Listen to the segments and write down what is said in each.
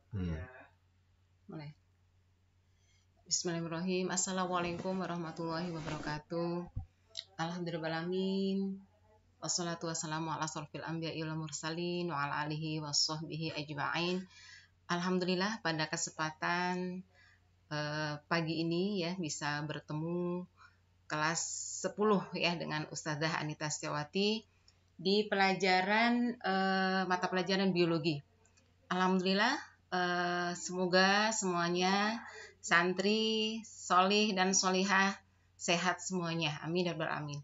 Mulai. Bismillahirrahmanirrahim. Assalamualaikum warahmatullahi wabarakatuh. Alhamdulillahirrahmanirrahim. Wassalatu wassalamu ala asrofil anbiya'i wal mursalin wa ala alihi wassohbihi ajma'in. Alhamdulillah pada kesempatan pagi ini ya bisa bertemu kelas 10 ya dengan Ustazah Anita Setiawati di pelajaran mata pelajaran biologi. Alhamdulillah semoga semuanya santri solih dan solihah sehat semuanya, amin ya rabbal alamin.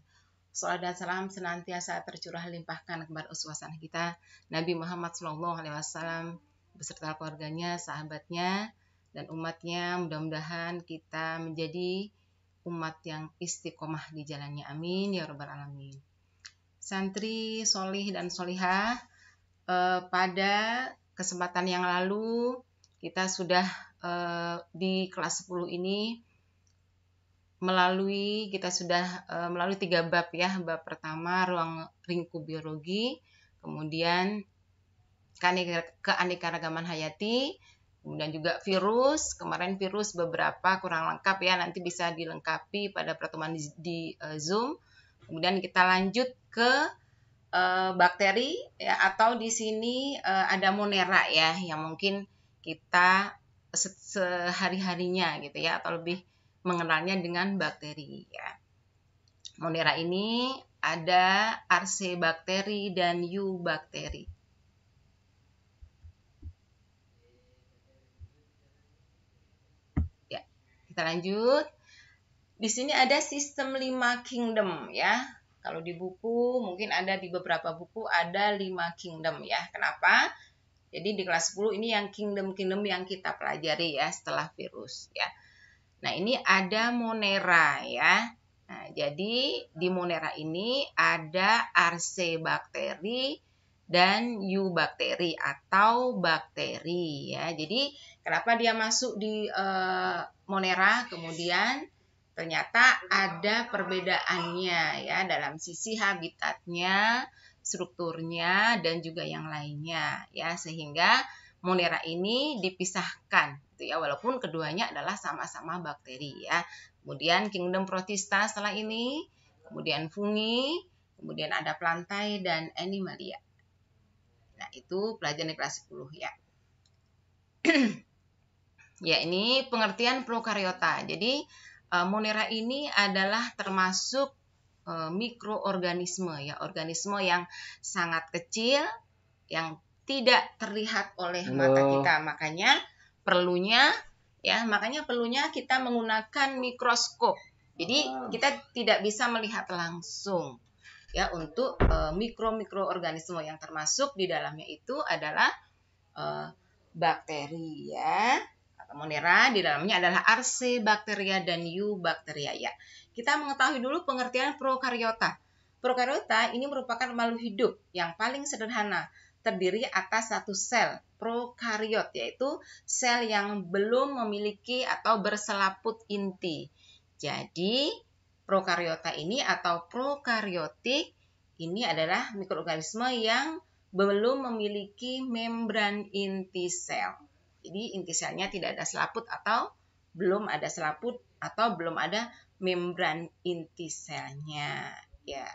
Shalawat dan salam senantiasa tercurah limpahkan kepada uswah kita Nabi Muhammad SAW beserta keluarganya, sahabatnya, dan umatnya. Mudah-mudahan kita menjadi umat yang istiqomah di jalannya, amin ya rabbal alamin. Santri solih dan solihah, pada kesempatan yang lalu kita sudah di kelas 10 ini melalui 3 bab ya. Bab pertama ruang lingkup biologi, kemudian keanekaragaman hayati, kemudian juga virus. Kemarin virus beberapa kurang lengkap ya, nanti bisa dilengkapi pada pertemuan di Zoom. Kemudian kita lanjut ke bakteri ya, atau di sini ada Monera ya, yang mungkin kita sehari-harinya gitu ya, atau lebih mengenalnya dengan bakteri ya. Monera ini ada Archaebakteri dan Eubakteri. Ya, kita lanjut. Di sini ada sistem 5 kingdom ya. Kalau di buku, mungkin ada di beberapa buku ada 5 kingdom ya. Kenapa? Jadi di kelas 10 ini yang kingdom-kingdom yang kita pelajari ya setelah virus ya. Nah, ini ada Monera ya. Nah, jadi di Monera ini ada Archaebakteri dan Eubakteri atau bakteri ya. Jadi kenapa dia masuk di Monera? Kemudian ternyata ada perbedaannya ya dalam sisi habitatnya, strukturnya, dan juga yang lainnya ya, sehingga Monera ini dipisahkan gitu ya, walaupun keduanya adalah sama-sama bakteri ya. Kemudian kingdom Protista setelah ini, kemudian fungi, kemudian ada plantae dan animalia. Nah, itu pelajaran di kelas 10 ya. Ya, ini pengertian prokariota. Jadi Monera ini adalah termasuk mikroorganisme ya, organisme yang sangat kecil yang tidak terlihat oleh mata kita. Makanya perlunya kita menggunakan mikroskop. Jadi kita tidak bisa melihat langsung ya untuk mikroorganisme yang termasuk di dalamnya itu adalah bakteri ya. Monera di dalamnya adalah Archaebacteria dan Eubacteria ya. Kita mengetahui dulu pengertian prokariota. Prokariota ini merupakan makhluk hidup yang paling sederhana, terdiri atas satu sel prokariot, yaitu sel yang belum memiliki atau berselaput inti. Jadi prokariota ini atau prokariotik ini adalah mikroorganisme yang belum memiliki membran inti sel. Jadi inti selnya tidak ada selaput atau belum ada selaput atau belum ada membran inti selnya ya.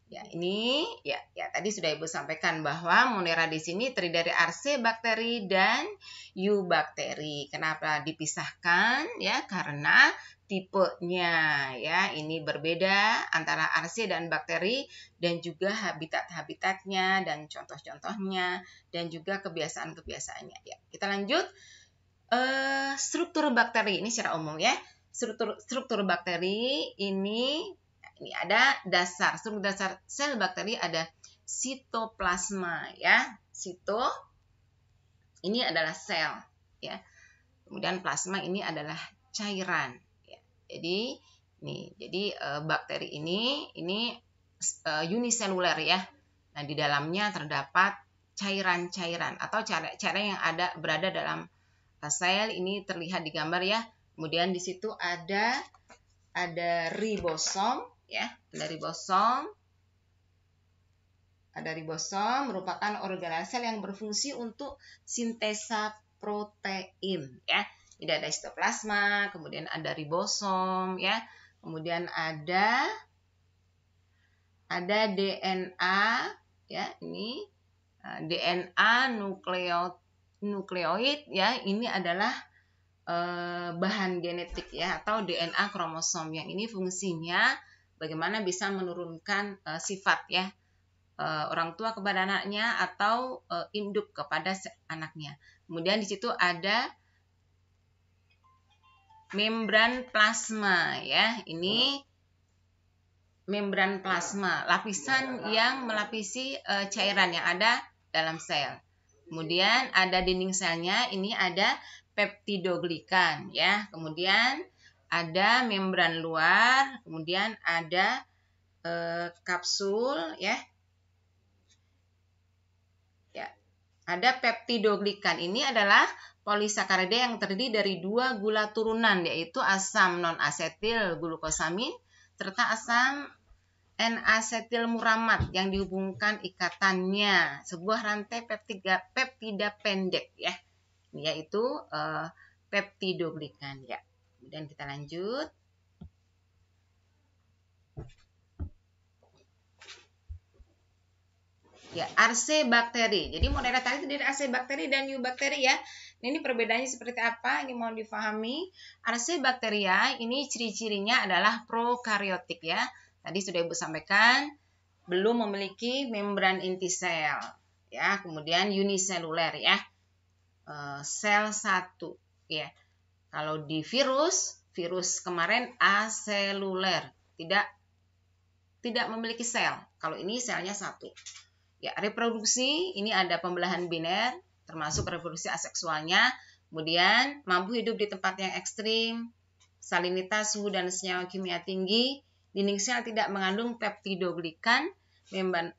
Ya, ini ya tadi sudah Ibu sampaikan bahwa Monera di sini terdiri dari Archaebakteri dan Eubakteri. Kenapa dipisahkan? Ya, karena tipenya ya ini berbeda antara archaea dan bakteri, dan juga habitatnya dan contoh-contohnya dan juga kebiasaan-kebiasaannya ya. Kita lanjut struktur bakteri ini secara umum ya. Struktur bakteri ini ada struktur dasar sel bakteri ada sitoplasma ya. Sito ini adalah sel ya. Kemudian plasma ini adalah cairan ya. Jadi bakteri ini uniseluler ya. Nah, di dalamnya terdapat cairan-cairan atau cairan yang berada dalam sel. Ini terlihat di gambar ya. Kemudian di situ ada ribosom ya, ada ribosom, Ada ribosom merupakan organel sel yang berfungsi untuk sintesa protein ya. Jadi ada sitoplasma, kemudian ada ribosom ya. Kemudian ada DNA ya, ini DNA nukleoid ya. Ini adalah bahan genetik ya, atau DNA kromosom yang ini fungsinya bagaimana bisa menurunkan sifat ya, orang tua kepada anaknya atau induk kepada anaknya. Kemudian di situ ada membran plasma ya. Ini membran plasma, lapisan yang melapisi cairan yang ada dalam sel. Kemudian ada dinding selnya, ini ada peptidoglikan ya. Kemudian ada membran luar, kemudian ada kapsul ya. Ada peptidoglikan. Ini adalah polisakarida yang terdiri dari 2 gula turunan, yaitu asam non-asetil glukosamin serta asam N-asetilmuramat yang dihubungkan ikatannya sebuah rantai peptida pendek ya, yaitu peptidoglikan ya. Kemudian kita lanjut. Ya, arsebakteri. Jadi model tadi terdiri dari arsebakteri dan eubakteri ya. Ini perbedaannya seperti apa? Ini mohon difahami. Arcebakteria ini ciri-cirinya adalah prokaryotik ya. Tadi sudah Ibu sampaikan, belum memiliki membran inti sel ya. Kemudian uniseluler ya. Sel 1 ya. Kalau di virus kemarin aseluler, tidak memiliki sel. Kalau ini selnya 1. Ya, reproduksi ini ada pembelahan biner, termasuk reproduksi aseksualnya. Kemudian mampu hidup di tempat yang ekstrim, salinitas, suhu dan senyawa kimia tinggi. Dinding sel tidak mengandung peptidoglikan,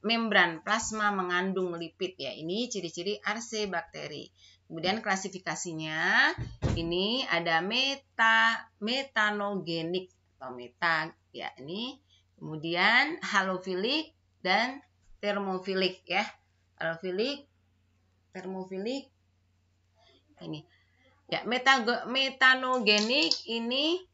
membran plasma mengandung lipid ya. Ini ciri-ciri arcebakteri. Kemudian klasifikasinya ini ada metanogenik atau meta ya ini. Kemudian halofilik dan termofilik ya. Halofilik, termofilik ini. Ya, metanogenik ini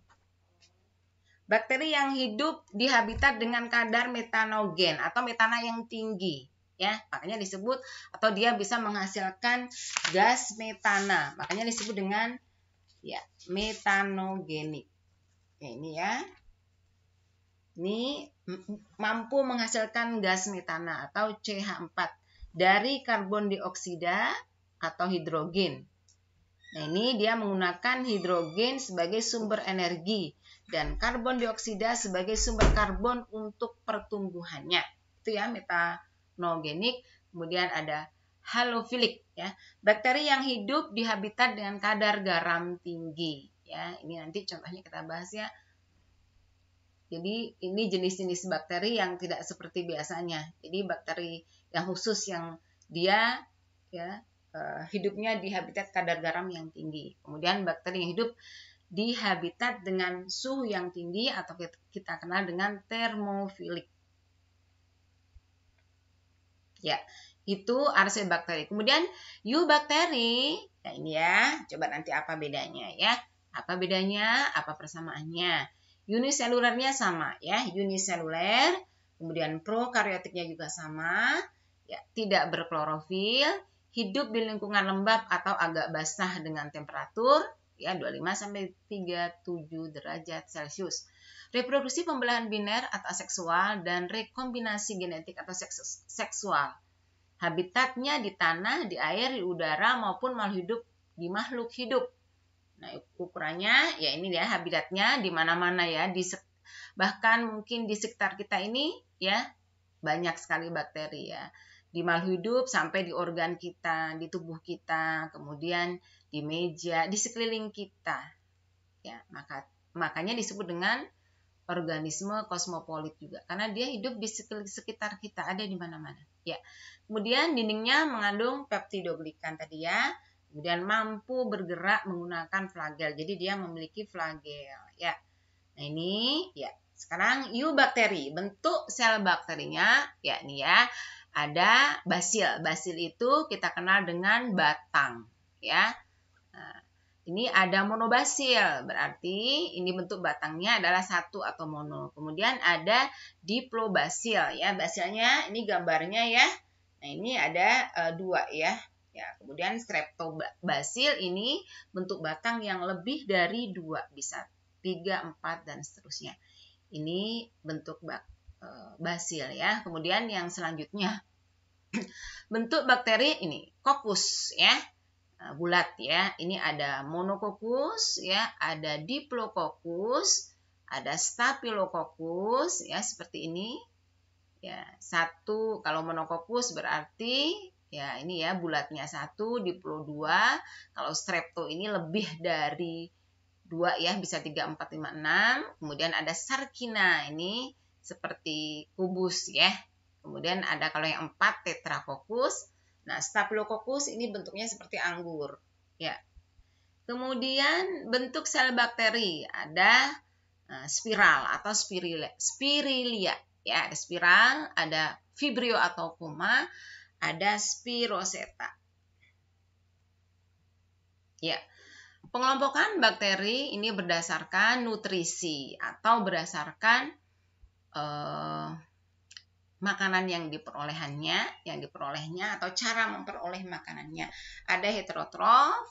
bakteri yang hidup di habitat dengan kadar metanogen atau metana yang tinggi ya. Makanya disebut, atau dia bisa menghasilkan gas metana. Makanya disebut dengan ya metanogenik. Ya, ini ya. Ini mampu menghasilkan gas metana atau CH4 dari karbon dioksida atau hidrogen. Nah, ini dia menggunakan hidrogen sebagai sumber energi dan karbon dioksida sebagai sumber karbon untuk pertumbuhannya. Itu ya metanogenik. Kemudian ada halofilik ya. Bakteri yang hidup di habitat dengan kadar garam tinggi ya. Ini nanti contohnya kita bahas ya. Jadi ini jenis-jenis bakteri yang tidak seperti biasanya. Jadi bakteri yang khusus yang dia ya hidupnya di habitat kadar garam yang tinggi. Kemudian bakteri yang hidup di habitat dengan suhu yang tinggi atau kita kenal dengan termofilik. Ya, itu arcebakteri. Kemudian eubakteri, nah ini ya, coba nanti apa bedanya ya? Apa bedanya? Apa persamaannya? Uniselulernya sama ya, uniseluler. Kemudian prokaryotiknya juga sama, ya, tidak berklorofil, hidup di lingkungan lembab atau agak basah dengan temperatur ya 25 sampai 37 derajat Celcius. Reproduksi pembelahan biner atau aseksual dan rekombinasi genetik atau seksual. Habitatnya di tanah, di air, di udara maupun makhluk hidup. Nah, ukurannya ya ini ya, habitatnya di mana-mana ya, bahkan mungkin di sekitar kita ini ya banyak sekali bakteri ya. Di makhluk hidup sampai di organ kita, di tubuh kita, kemudian di meja, di sekeliling kita. Ya, makanya disebut dengan organisme kosmopolit juga karena dia hidup di sekitar kita, ada di mana-mana. Ya. Kemudian dindingnya mengandung peptidoglikan tadi ya. Kemudian mampu bergerak menggunakan flagel. Jadi dia memiliki flagel ya. Nah, ini ya. Sekarang eubakteri, bentuk sel bakterinya ya ini ya. ada basil. Basil itu kita kenal dengan batang, ya. Nah, ini ada monobasil, berarti ini bentuk batangnya adalah satu atau mono. Kemudian ada diplobasil, ya. Basilnya ini gambarnya, ya. Nah, ini ada dua, ya. Ya, kemudian streptobasil ini bentuk batang yang lebih dari 2, bisa 3, 4, dan seterusnya. Ini bentuk basil, ya. Kemudian yang selanjutnya bentuk bakteri ini kokus, ya. Bulat, ya. Ini ada monokokus, ya, ada diplococcus, ada staphylococcus, ya, seperti ini. Ya, satu kalau monokokus berarti ya ini ya bulatnya 1, diplo 2. Kalau strepto ini lebih dari 2, ya, bisa 3, 4, 5, 6. Kemudian ada sarkina, ini seperti kubus, ya. Kemudian ada kalau yang 4 tetracoccus. Nah, staphylococcus ini bentuknya seperti anggur, ya. Kemudian bentuk sel bakteri ada spiral atau spirilia, ya, ada spiral, ada vibrio atau koma, ada spiroseta. Ya. Pengelompokan bakteri ini berdasarkan nutrisi atau berdasarkan makanan yang diperolehnya atau cara memperoleh makanannya. Ada heterotrof,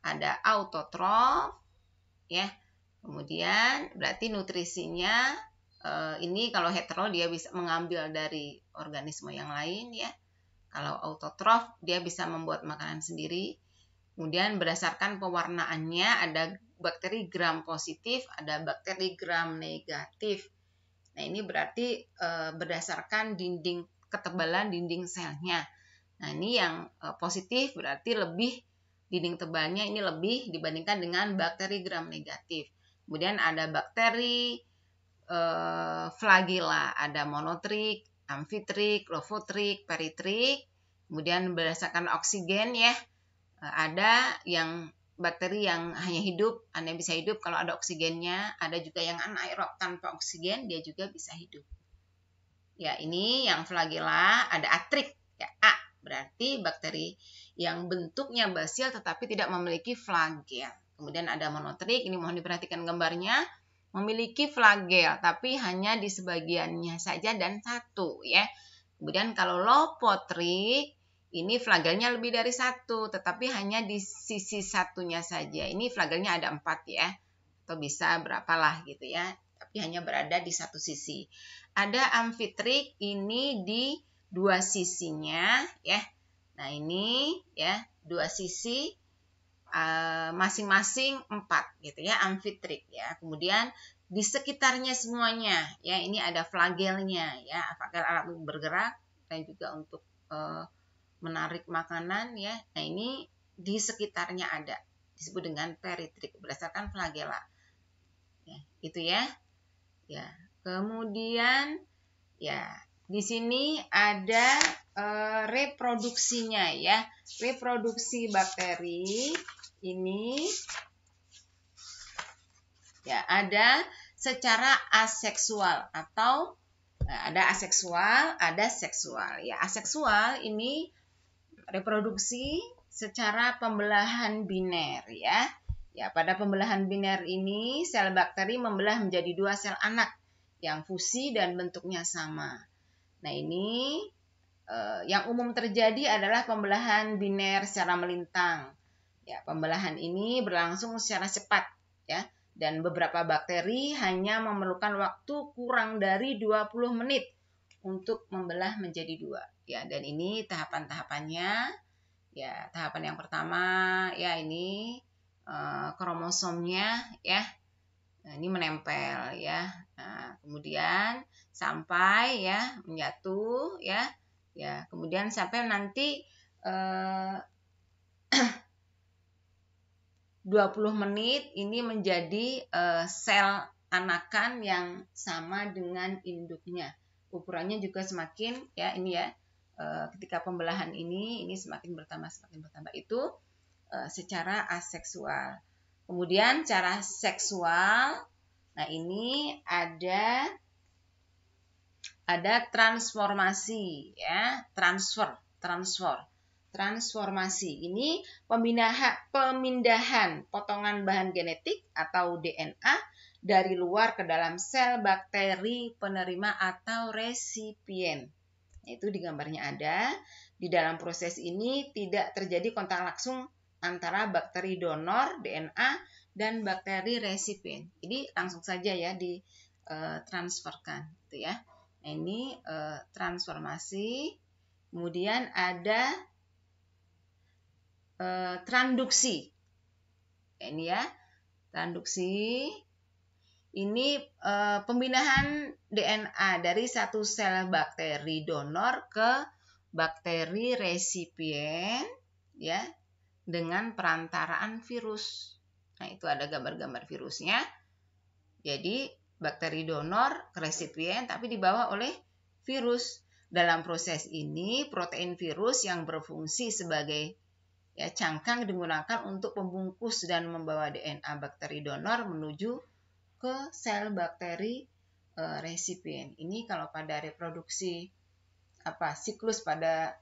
ada autotrof, ya. Kemudian berarti nutrisinya ini kalau hetero dia bisa mengambil dari organisme yang lain, ya. Kalau autotrof dia bisa membuat makanan sendiri. Kemudian berdasarkan pewarnaannya ada bakteri gram positif, ada bakteri gram negatif. Nah, ini berarti berdasarkan ketebalan dinding selnya. Nah, ini yang positif berarti lebih dinding tebalnya ini lebih dibandingkan dengan bakteri gram negatif. Kemudian ada bakteri flagella, ada monotrik, amfitrik, lofotrik, peritrik. Kemudian berdasarkan oksigen, ya, ada yang bakteri yang hanya bisa hidup kalau ada oksigennya, ada juga yang anaerob tanpa oksigen dia juga bisa hidup. Ya, ini yang flagella, ada atrik, ya, A, berarti bakteri yang bentuknya basil tetapi tidak memiliki flagel. Kemudian ada monotrik, ini mohon diperhatikan gambarnya, memiliki flagel tapi hanya di sebagiannya saja dan satu, ya. Kemudian kalau lopotrik ini flagelnya lebih dari 1 tetapi hanya di sisi satunya saja. Ini flagelnya ada 4, ya, atau bisa berapalah gitu, ya, tapi hanya berada di satu sisi. Ada amfitrik ini di 2 sisinya, ya. Nah, ini, ya, 2 sisi masing-masing 4 gitu, ya, amfitrik, ya. Kemudian di sekitarnya semuanya, ya, ini ada flagelnya, ya, flagel alat bergerak dan juga untuk menarik makanan, ya. Nah, ini di sekitarnya ada, disebut dengan peritrik berdasarkan flagella, ya, itu, ya. Ya, kemudian, ya, di sini ada reproduksinya, ya. Reproduksi bakteri ini, ya, ada secara aseksual atau ada aseksual, ada seksual. Ya, aseksual ini reproduksi secara pembelahan biner, ya. Ya, pada pembelahan biner ini sel bakteri membelah menjadi 2 sel anak yang fusi dan bentuknya sama. Nah, ini yang umum terjadi adalah pembelahan biner secara melintang. Ya, pembelahan ini berlangsung secara cepat, ya, dan beberapa bakteri hanya memerlukan waktu kurang dari 20 menit untuk membelah menjadi 2. Ya, dan ini tahapan-tahapannya. Ya, tahapan yang pertama, ya, ini kromosomnya, ya. Nah, ini menempel, ya. Nah, kemudian sampai, ya, menyatu, ya. Ya, kemudian sampai nanti 20 menit ini menjadi sel anakan yang sama dengan induknya. Ukurannya juga semakin, ya, ini, ya, ketika pembelahan ini semakin bertambah itu secara aseksual. Kemudian cara seksual, nah, ini ada ada transformasi ya, transformasi. Ini pemindahan potongan bahan genetik atau DNA dari luar ke dalam sel bakteri penerima atau resipien. Itu di gambarnya ada. Di dalam proses ini tidak terjadi kontak langsung antara bakteri donor DNA dan bakteri resipien. Jadi langsung saja ya ditransferkan, gitu ya. Nah, ini transformasi. Kemudian ada transduksi. Ini ya, transduksi. Ini pemindahan DNA dari satu sel bakteri donor ke bakteri resipien ya dengan perantaraan virus. Nah, itu ada gambar-gambar virusnya. Jadi bakteri donor ke resipien tapi dibawa oleh virus. Dalam proses ini protein virus yang berfungsi sebagai cangkang digunakan untuk membungkus dan membawa DNA bakteri donor menuju ke sel bakteri resipien. Ini kalau pada reproduksi siklus pada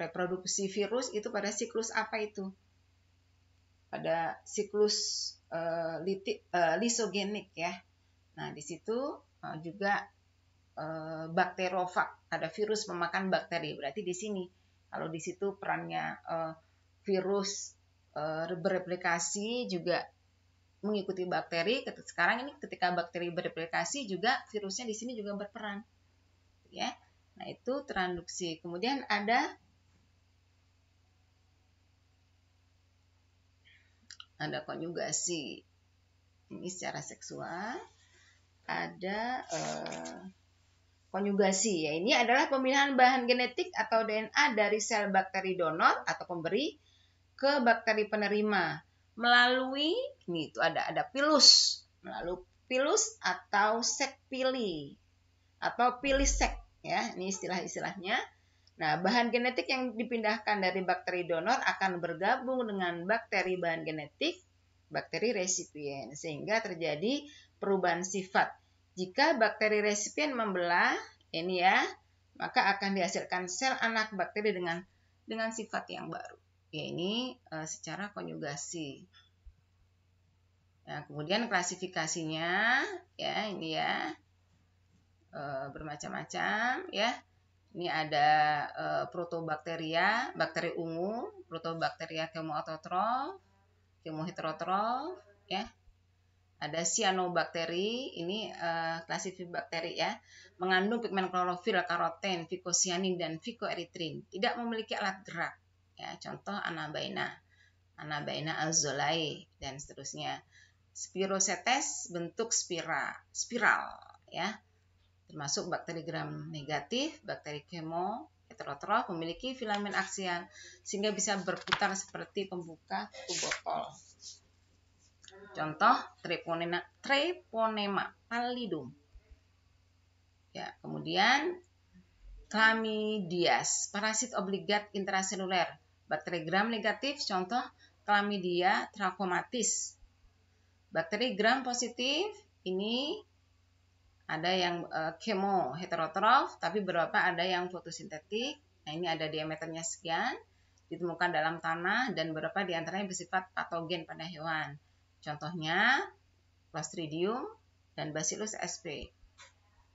reproduksi virus itu pada siklus apa itu? Pada siklus lisogenik ya. Nah, di situ juga bakterofag, ada virus memakan bakteri. Berarti di sini kalau di situ perannya virus bereplikasi juga mengikuti bakteri. Sekarang ini ketika bakteri bereplikasi juga virusnya di sini juga berperan. Ya. Nah, itu transduksi. Kemudian ada konjugasi. Ini secara seksual. Ada konjugasi. Ya, ini adalah pemilihan bahan genetik atau DNA dari sel bakteri donor atau pemberi ke bakteri penerima melalui ini itu ada pilus, melalui pilus atau sek pili atau pilisek ya, ini istilah-istilahnya. Nah, bahan genetik yang dipindahkan dari bakteri donor akan bergabung dengan bakteri bahan genetik bakteri resipien sehingga terjadi perubahan sifat. Jika bakteri resipien membelah ini ya, maka akan dihasilkan sel anak bakteri dengan sifat yang baru. Ya, ini secara konjugasi. Nah, kemudian klasifikasinya ya ini ya bermacam-macam ya. Ini ada protobakteria, bakteri ungu, protobakteria kemoautotrof, kemoheterotrof ya. Ada cyanobacteria, ini klasifikasi bakteri ya, mengandung pigmen klorofil, karoten, vicosianin dan vicoerythrin, tidak memiliki alat gerak. Ya, contoh Anabaena alzolae dan seterusnya. Spirochetes bentuk spiral ya. Termasuk bakteri gram negatif, bakteri kemoheterotrof memiliki filamen aksial sehingga bisa berputar seperti pembuka tutup botol. Contoh Treponema pallidum. Ya, kemudian Chlamydias, parasit obligat intraseluler, bakteri gram negatif, contoh Chlamydia trachomatis. Bakteri gram positif, ini ada yang kemoheterotrof, tapi beberapa ada yang fotosintetik. Nah, ini ada diameternya sekian, ditemukan dalam tanah dan beberapa diantaranya bersifat patogen pada hewan. Contohnya Clostridium dan Bacillus sp.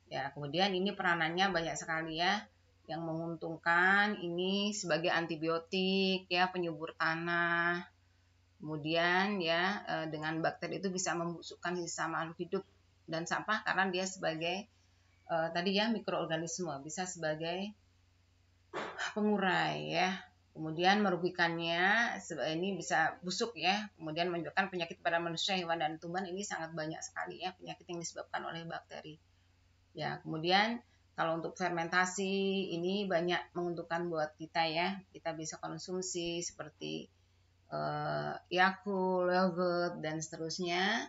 Ya, kemudian ini peranannya banyak sekali ya, yang menguntungkan ini sebagai antibiotik ya, penyubur tanah. Kemudian ya dengan bakteri itu bisa membusukkan sisa makhluk hidup dan sampah karena dia sebagai tadi ya mikroorganisme, bisa sebagai pengurai ya. Kemudian merugikannya ini bisa busuk ya, kemudian menyebabkan penyakit pada manusia, hewan dan tumbuhan. Ini sangat banyak sekali ya penyakit yang disebabkan oleh bakteri. Ya, kemudian kalau untuk fermentasi ini banyak menguntungkan buat kita ya. Kita bisa konsumsi seperti Yakult, yogurt dan seterusnya.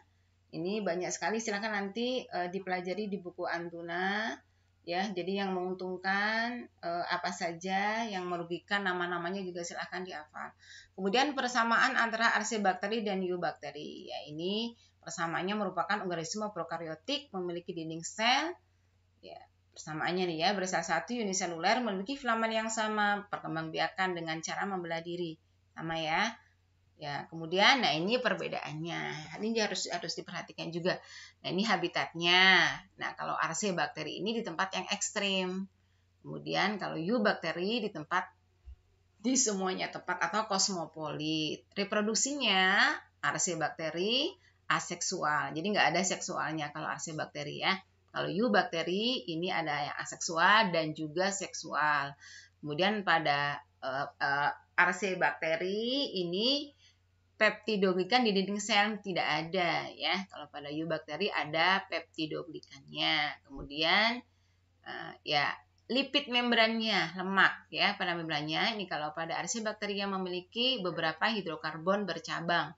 Ini banyak sekali, silakan nanti dipelajari di buku Antuna. Ya, jadi yang menguntungkan apa saja, yang merugikan nama-namanya juga silahkan dihafal. Kemudian persamaan antara archaebakteri dan eubakteri. Ya, ini persamaannya merupakan organisme prokaryotik memiliki dinding sel ya, Persamaannya nih ya, bersel satu uniseluler memiliki filamen yang sama, perkembangbiakan dengan cara membelah diri. Sama ya. Ya, kemudian nah ini perbedaannya. Ini harus diperhatikan juga. Nah, ini habitatnya. Nah, kalau Archaea bakteri ini di tempat yang ekstrim. Kemudian kalau eubakteri di semuanya tempat atau kosmopolit. Reproduksinya Archaea bakteri aseksual. Jadi nggak ada seksualnya kalau Archaea bakteri ya. Kalau eubakteri ini ada yang aseksual dan juga seksual. Kemudian pada Archaea bakteri ini peptidoglikan di dinding sel tidak ada ya. Kalau pada eubakteri ada peptidoglikannya. Kemudian ya lipid membrannya, lemak ya pada membrannya. Ini kalau pada Archaea bakteri yang memiliki beberapa hidrokarbon bercabang.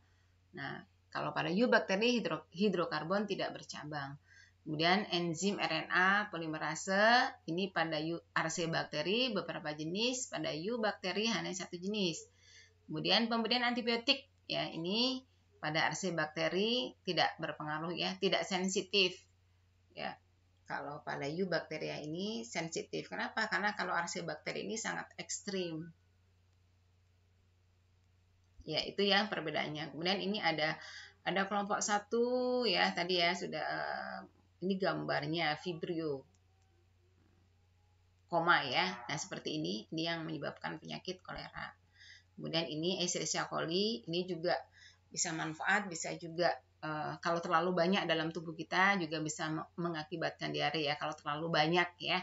Nah, kalau pada eubakteri hidrokarbon tidak bercabang. Kemudian enzim RNA polimerase ini pada Archaea bakteri beberapa jenis, pada eubakteri hanya satu jenis. Kemudian pemberian antibiotik ya ini pada Archaea bakteri tidak berpengaruh ya, tidak sensitif ya. Kalau pada eubacteria ini sensitif. Kenapa? Karena kalau Archaea bakteri ini sangat ekstrim. Ya, itu ya perbedaannya. Kemudian ini ada kelompok satu ya, tadi ya sudah ini gambarnya Vibrio koma ya. Nah, seperti ini yang menyebabkan penyakit kolera. Kemudian ini Escherichia coli, ini juga bisa manfaat, bisa juga kalau terlalu banyak dalam tubuh kita juga bisa mengakibatkan diare ya, kalau terlalu banyak ya.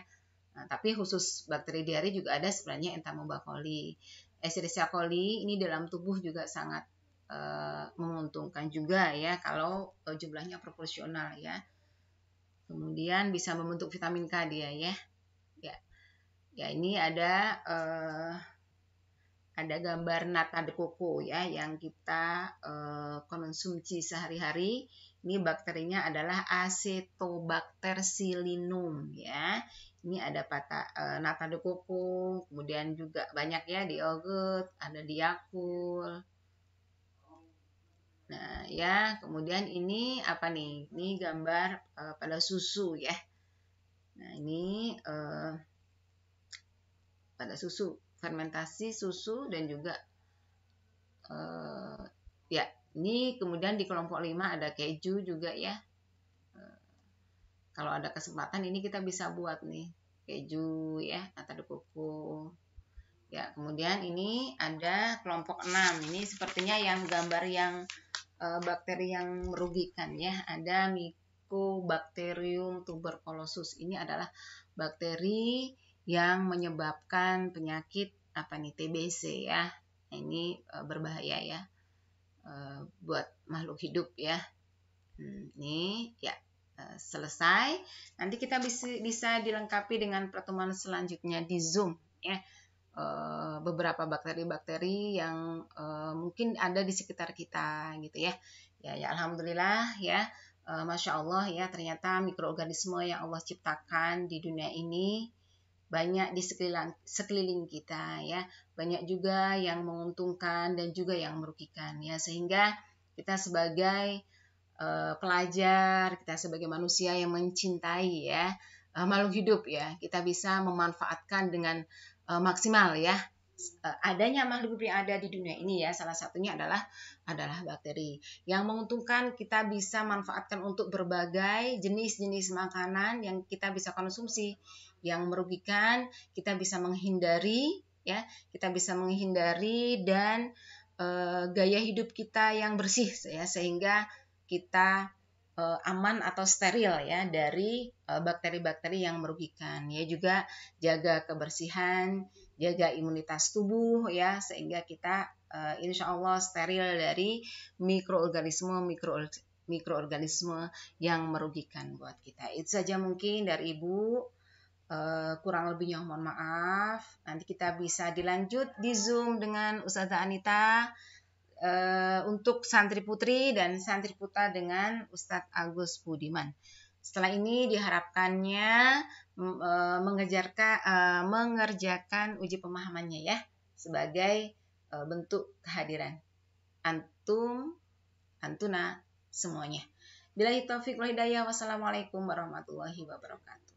Nah, tapi khusus bakteri diare juga ada sebenarnya Entamoeba coli. Escherichia coli ini dalam tubuh juga sangat menguntungkan juga ya kalau jumlahnya proporsional ya. Kemudian bisa membentuk vitamin K dia ya. Ya ini ada gambar nata de coco ya yang kita konsumsi sehari-hari. Ini bakterinya adalah Acetobacter psilinum ya. Ini ada nata de coco, kemudian juga banyak ya di yogurt, ada di Yakult. Nah, ya, kemudian ini apa nih? Ini gambar pada susu ya. Nah, ini pada susu, fermentasi susu dan juga ya, ini kemudian di kelompok 5 ada keju juga ya. Kalau ada kesempatan ini kita bisa buat nih keju ya, nata de coco. Ya, kemudian ini ada kelompok 6. Ini sepertinya yang gambar yang bakteri yang merugikan ya. Ada Mycobacterium tuberculosis. Ini adalah bakteri yang menyebabkan penyakit TBC ya. Nah, ini berbahaya ya buat makhluk hidup ya. Ini ya selesai. Nanti kita bisa dilengkapi dengan pertemuan selanjutnya di Zoom ya. Beberapa bakteri-bakteri yang mungkin ada di sekitar kita gitu ya. Ya alhamdulillah ya. Masya Allah ya, ternyata mikroorganisme yang Allah ciptakan di dunia ini banyak di sekeliling kita ya, banyak juga yang menguntungkan dan juga yang merugikan ya, sehingga kita sebagai pelajar, kita sebagai manusia yang mencintai ya makhluk hidup ya, kita bisa memanfaatkan dengan maksimal ya adanya makhluk hidup yang ada di dunia ini ya. Salah satunya adalah bakteri. Yang menguntungkan kita bisa manfaatkan untuk berbagai jenis-jenis makanan yang kita bisa konsumsi. Yang merugikan kita bisa menghindari ya, kita bisa menghindari dan gaya hidup kita yang bersih ya, sehingga kita aman atau steril ya dari bakteri-bakteri yang merugikan ya. Juga jaga kebersihan, jaga imunitas tubuh ya, sehingga kita insya Allah steril dari mikroorganisme yang merugikan buat kita. Itu saja mungkin dari Ibu. Kurang lebihnya mohon maaf. Nanti kita bisa dilanjut di Zoom dengan Ustazah Anita untuk santri putri dan santri putra dengan Ustadz Agus Budiman. Setelah ini diharapkannya mengerjakan uji pemahamannya ya, sebagai bentuk kehadiran antum, antuna semuanya. Billahi taufiq wal hidayah. Wassalamualaikum warahmatullahi wabarakatuh.